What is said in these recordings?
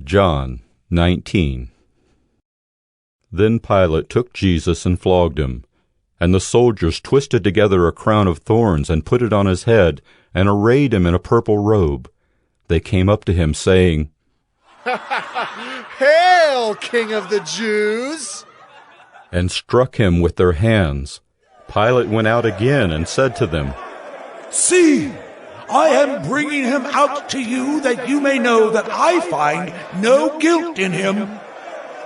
John 19. Then Pilate took Jesus and flogged him, and the soldiers twisted together a crown of thorns and put it on his head, and arrayed him in a purple robe. They came up to him, saying, "Hail, King of the Jews!" and struck him with their hands. Pilate went out again and said to them, "See, I am bringing him out to you that you may know that I find no guilt in him."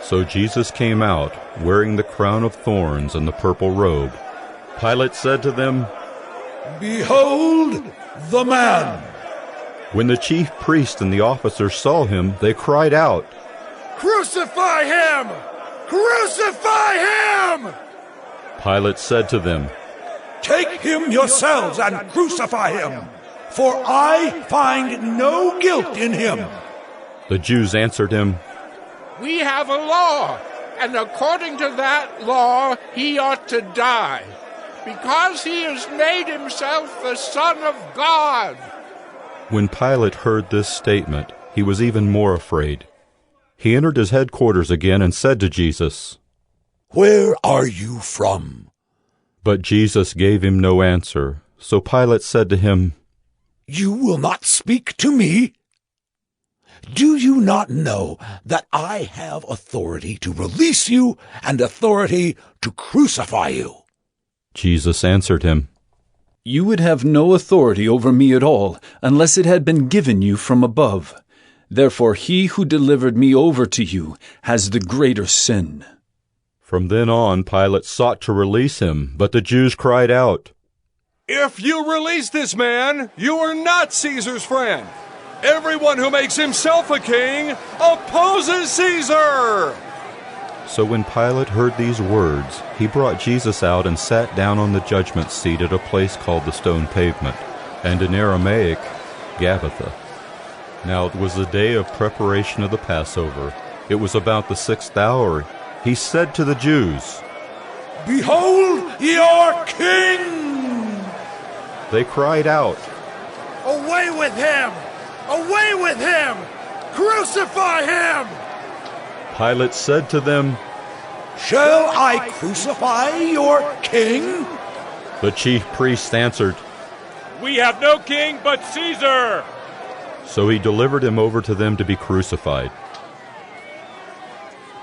So Jesus came out, wearing the crown of thorns and the purple robe. Pilate said to them, "Behold the man." When the chief priest and the officers saw him, they cried out, "Crucify him! Crucify him!" Pilate said to them, "Take him yourselves and crucify him, for I find no guilt in him." The Jews answered him, "We have a law, and according to that law he ought to die, because he has made himself the Son of God." When Pilate heard this statement, he was even more afraid. He entered his headquarters again and said to Jesus, "Where are you from?" But Jesus gave him no answer. So Pilate said to him, "You will not speak to me? Do you not know that I have authority to release you and authority to crucify you?" Jesus answered him, "You would have no authority over me at all, unless it had been given you from above. Therefore he who delivered me over to you has the greater sin." From then on, Pilate sought to release him, but the Jews cried out, "If you release this man, you are not Caesar's friend. Everyone who makes himself a king opposes Caesar." So when Pilate heard these words, he brought Jesus out and sat down on the judgment seat at a place called the Stone Pavement, and in Aramaic, Gabbatha. Now it was the day of preparation of the Passover. It was about the 6th hour. He said to the Jews, "Behold your king!" They cried out, "Away with him! Away with him! Crucify him!" Pilate said to them, "Shall I crucify your king?" The chief priests answered, "We have no king but Caesar." So he delivered him over to them to be crucified.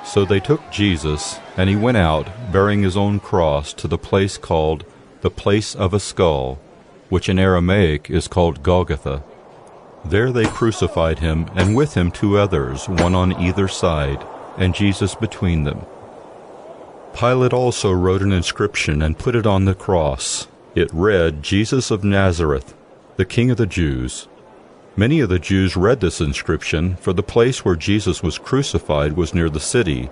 So they took Jesus, and he went out, bearing his own cross, to the place called the Place of a Skull, which in Aramaic is called Golgotha. There they crucified him, and with him 2 others, one on either side, and Jesus between them. Pilate also wrote an inscription and put it on the cross. It read, "Jesus of Nazareth, the King of the Jews." Many of the Jews read this inscription, for the place where Jesus was crucified was near the city,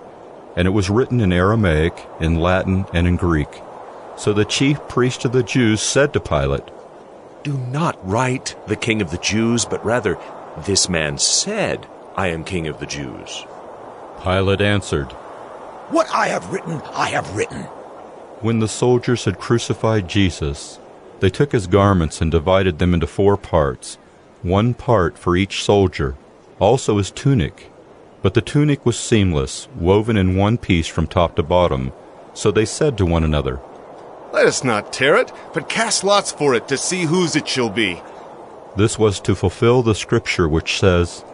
and it was written in Aramaic, in Latin, and in Greek. So the chief priest of the Jews said to Pilate, "Do not write the King of the Jews, but rather, this man said, 'I am King of the Jews.'" Pilate answered, "What I have written, I have written." When the soldiers had crucified Jesus, they took his garments and divided them into 4 parts, 1 part for each soldier, also his tunic. But the tunic was seamless, woven in 1 piece from top to bottom. So they said to one another, "Let us not tear it, but cast lots for it to see whose it shall be." This was to fulfill the scripture which says,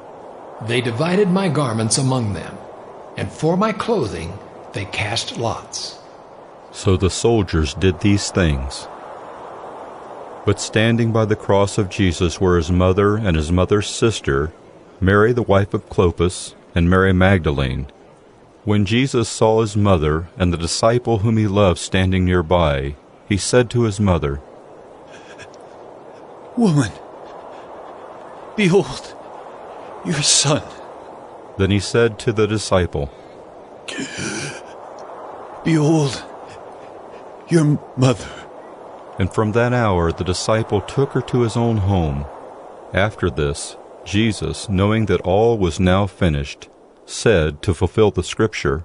"They divided my garments among them, and for my clothing they cast lots." So the soldiers did these things. But standing by the cross of Jesus were his mother and his mother's sister, Mary the wife of Clopas, and Mary Magdalene. When Jesus saw his mother and the disciple whom he loved standing nearby, he said to his mother, "Woman, behold, your son." Then he said to the disciple, "Behold, your mother." And from that hour the disciple took her to his own home. After this, Jesus, knowing that all was now finished, said, to fulfill the scripture,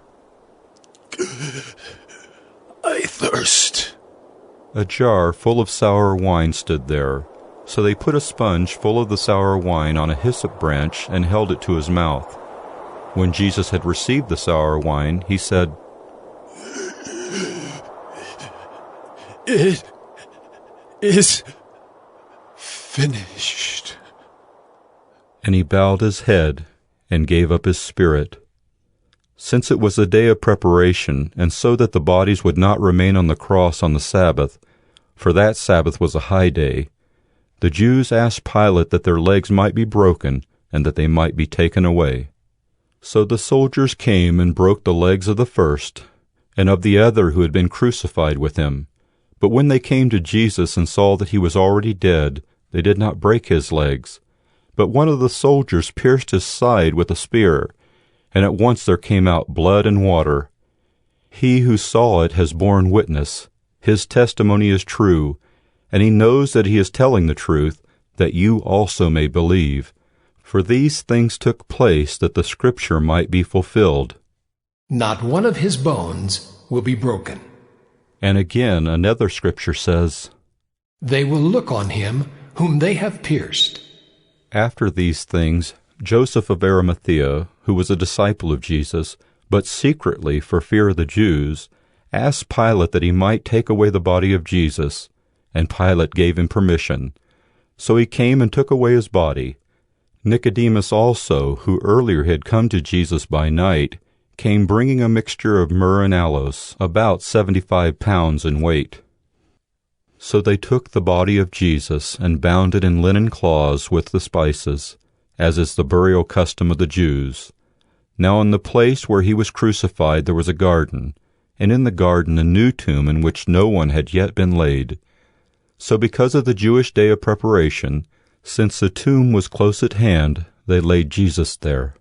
"I thirst." A jar full of sour wine stood there. So they put a sponge full of the sour wine on a hyssop branch and held it to his mouth. When Jesus had received the sour wine, he said, "It is finished." And he bowed his head and gave up his spirit. Since it was a day of preparation, and so that the bodies would not remain on the cross on the Sabbath, for that Sabbath was a high day, the Jews asked Pilate that their legs might be broken and that they might be taken away. So the soldiers came and broke the legs of the first and of the other who had been crucified with him. But when they came to Jesus and saw that he was already dead, they did not break his legs. But one of the soldiers pierced his side with a spear, and at once there came out blood and water. He who saw it has borne witness. His testimony is true, and he knows that he is telling the truth, that you also may believe. For these things took place that the Scripture might be fulfilled. Not one of his bones will be broken. And again another Scripture says, They will look on him whom they have pierced. After these things, Joseph of Arimathea, who was a disciple of Jesus, but secretly for fear of the Jews, asked Pilate that he might take away the body of Jesus, and Pilate gave him permission. So he came and took away his body. Nicodemus also, who earlier had come to Jesus by night, came bringing a mixture of myrrh and aloes, about 75 pounds in weight. So they took the body of Jesus and bound it in linen cloths with the spices, as is the burial custom of the Jews. Now in the place where he was crucified there was a garden, and in the garden a new tomb in which no one had yet been laid. So because of the Jewish day of preparation, since the tomb was close at hand, they laid Jesus there.